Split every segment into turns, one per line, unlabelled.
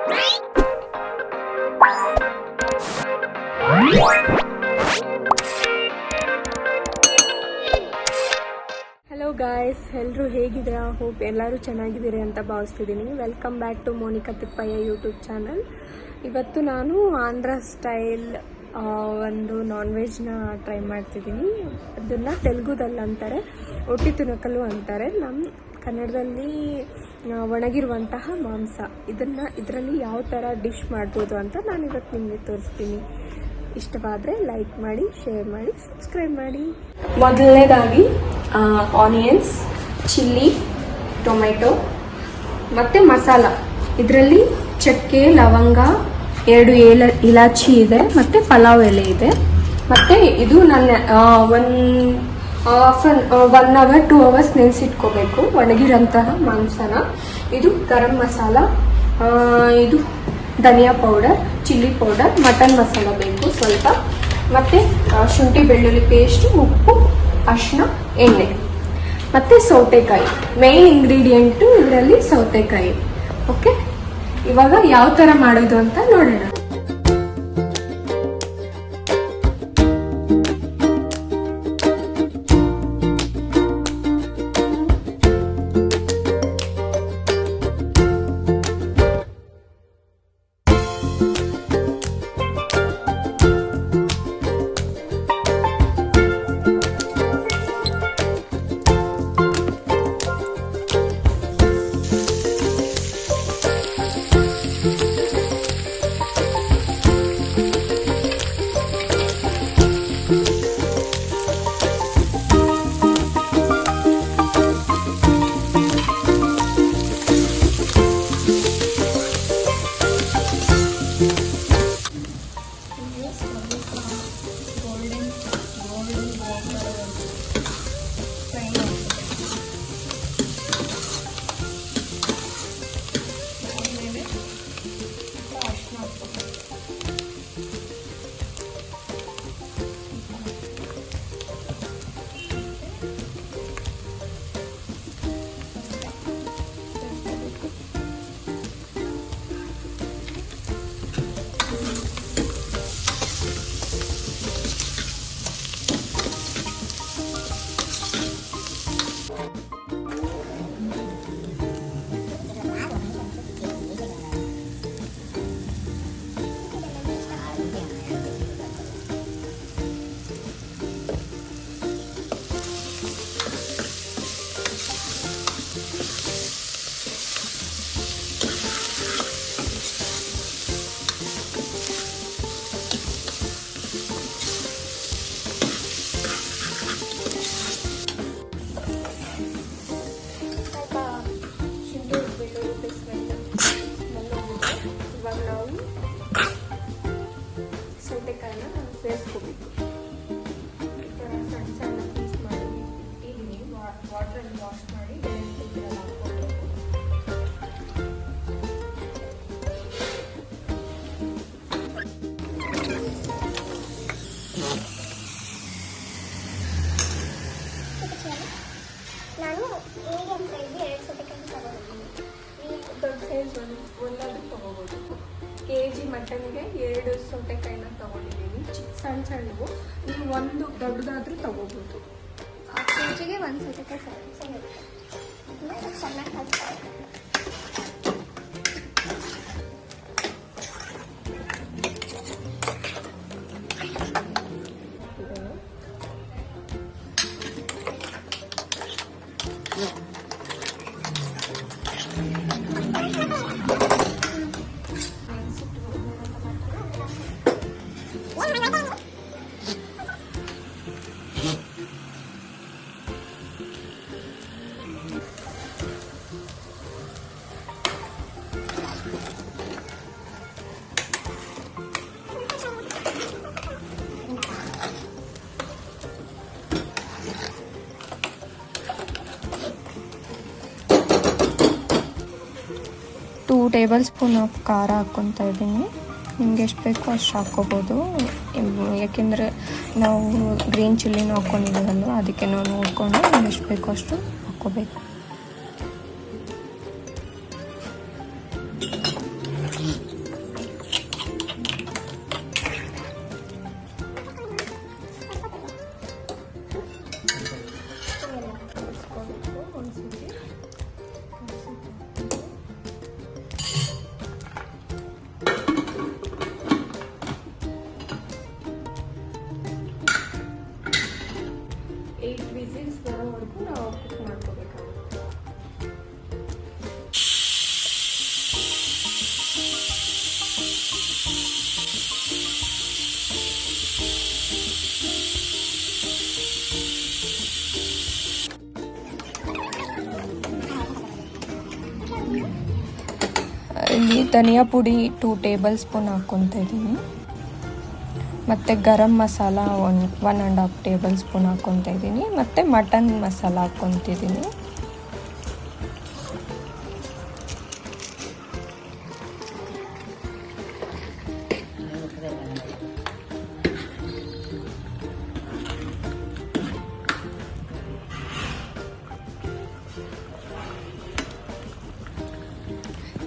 Hello guys, ಎಲ್ಲರೂ ಹೇಗಿದ್ದೀರಾ? Hope ಎಲ್ಲರೂ ಚೆನ್ನಾಗಿದ್ದೀರಿ ಅಂತ ಭಾವಿಸ್ತಿದ್ದೀನಿ. Welcome back to Monika Thippaiah YouTube channel. ಇವತ್ತು ನಾನು ಆಂಧ್ರ ಸ್ಟೈಲ್ ಒಂದು ನಾನ್ ವೆಜ್ನ ಟ್ರೈ ಮಾಡ್ತಿದ್ದೀನಿ. ಅದನ್ನು ತೆಲುಗುದಲ್ಲಿ ಅಂತಾರೆ ಒಟ್ಟಿ ತುನಕಲು ಅಂತಾರೆ, ನಮ್ಮ ಕನ್ನಡದಲ್ಲಿ ಒಣಗಿರುವಂತಹ ಮಾಂಸ. ಇದರಲ್ಲಿ ಯಾವ ಥರ ಡಿಶ್ ಮಾಡ್ಬೋದು ಅಂತ ನಾನು ಇವತ್ತು ನಿಮಗೆ ತೋರಿಸ್ತೀನಿ. ಇಷ್ಟವಾದರೆ ಲೈಕ್ ಮಾಡಿ, ಶೇರ್ ಮಾಡಿ, ಸಬ್ಸ್ಕ್ರೈಬ್ ಮಾಡಿ. ಮೊದಲನೇದಾಗಿ ಆನಿಯನ್ಸ್, ಚಿಲ್ಲಿ, ಟೊಮೆಟೊ ಮತ್ತು ಮಸಾಲ. ಇದರಲ್ಲಿ ಚಕ್ಕೆ, ಲವಂಗ, 2 ಇಲಾಚಿ ಇದೆ ಮತ್ತು ಪಲಾವ್ ಎಲೆ ಇದೆ. ಮತ್ತು ಇದು ನನ್ನ 1 ಅವರ್ 2 ಅವರ್ಸ್ ನೆನೆಸಿಟ್ಕೋಬೇಕು ಒಣಗಿರೋಂತಹ ಮಾಂಸನ. ಇದು ಗರಂ ಮಸಾಲ, ಇದು dhania powder, chilli powder, mutton masala ಬೇಕು ಸ್ವಲ್ಪ, ಮತ್ತು ಶುಂಠಿ ಬೆಳ್ಳುಳ್ಳಿ ಪೇಸ್ಟ್, ಉಪ್ಪು, ಅರಿಶಿನ, ಎಣ್ಣೆ ಮತ್ತು ಸೌತೆಕಾಯಿ. ಮೇನ್ ಇಂಗ್ರೀಡಿಯೆಂಟು ಇದರಲ್ಲಿ ಸೌತೆಕಾಯಿ. ಓಕೆ, ಇವಾಗ ಯಾವ ಥರ ಮಾಡೋದು ಅಂತ ನೋಡೋಣ. ಸೌತೆಕಾಯಿನ ಬೇಯಿಸ್ಕೋಬೇಕು. ಈ ಥರ ಸಣ್ಣ ಸಣ್ಣ ಪೀಸ್ ಮಾಡಿ ಇಟ್ಟಿದ್ದೀನಿ. ವಾಟ್ರಲ್ಲಿ ವಾಶ್ ಮಾಡಿ ಹಾಕ್ಕೊಳ್ಬೇಕು.
ನಾನು ಮೀಡಿಯಂ ಸೈಜ್ಗೆ 2 ಸೌತೆಕಾಯಿ ತಗೊಂಡಿದ್ದೀನಿ.
ದೊಡ್ಡ ಸೈಜ್ ಒಂದಾದ್ರೂ ತೊಗೋಬೋದು. kg ಮಟನ್ಗೆ 2 ಸೌತೆಕಾಯಿನ ತೊಗೊಂಡಿದ್ದೀನಿ. ಸಣ್ಣ ಸಣ್ಣವು. ನೀವು ಒಂದು ದೊಡ್ಡದಾದ್ರೂ ತೊಗೋಬೋದು.
ಆ kgಗೆ 1 ಸೌತೆಕಾಯಿ ಸಣ್ಣ
ಟೇಬಲ್ ಸ್ಪೂನ್ ಆಫ್ ಖಾರ ಹಾಕ್ಕೊತಾ ಇದ್ದೀನಿ. ನಿಮ್ಗೆ ಎಷ್ಟು ಬೇಕೋ ಅಷ್ಟು ಹಾಕ್ಕೋಬೋದು. ಯಾಕೆಂದರೆ ನಾವು ಗ್ರೀನ್ ಚಿಲ್ಲಿನೂ ಹಾಕ್ಕೊಂಡಿದ್ದೀವಲ್ವ, ಅದಕ್ಕೆ ನಾವು ನೋಡಿಕೊಂಡು ನಿಮ್ಗೆ ಎಷ್ಟು ಬೇಕೋ ಅಷ್ಟು ಹಾಕ್ಕೋಬೇಕು. ಇಲ್ಲಿ ಧನಿಯಾ ಪುಡಿ 2 ಟೇಬಲ್ ಸ್ಪೂನ್ ಹಾಕ್ಕೊತಾ ಇದ್ದೀನಿ. ಮತ್ತು ಗರಂ ಮಸಾಲ 1.5 ಟೇಬಲ್ ಸ್ಪೂನ್ ಹಾಕ್ಕೊತಾ ಇದ್ದೀನಿ. ಮತ್ತು ಮಟನ್ ಮಸಾಲ ಹಾಕ್ಕೊತಿದ್ದೀನಿ.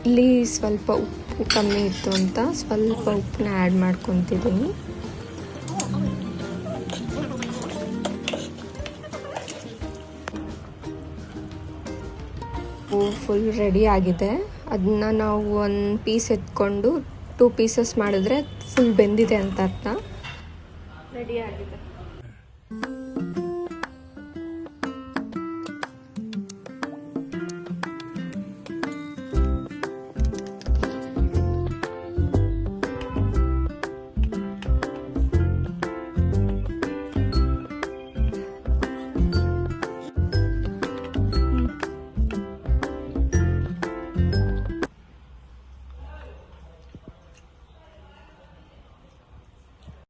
ಇಲ್ಲಿ ಸ್ವಲ್ಪ ಉಪ್ಪು ಕಮ್ಮಿ ಇತ್ತು ಅಂತ ಸ್ವಲ್ಪ ಉಪ್ಪನ್ನ ಆ್ಯಡ್ ಮಾಡ್ಕೊತಿದ್ದೀನಿ. ಫುಲ್ ರೆಡಿ ಆಗಿದೆ. ಅದನ್ನ ನಾವು ಒಂದು ಪೀಸ್ ಎತ್ಕೊಂಡು 2 ಪೀಸಸ್ ಮಾಡಿದ್ರೆ ಫುಲ್ ಬೆಂದಿದೆ ಅಂತ ಅರ್ಥ. ರೆಡಿ ಆಗಿದೆ.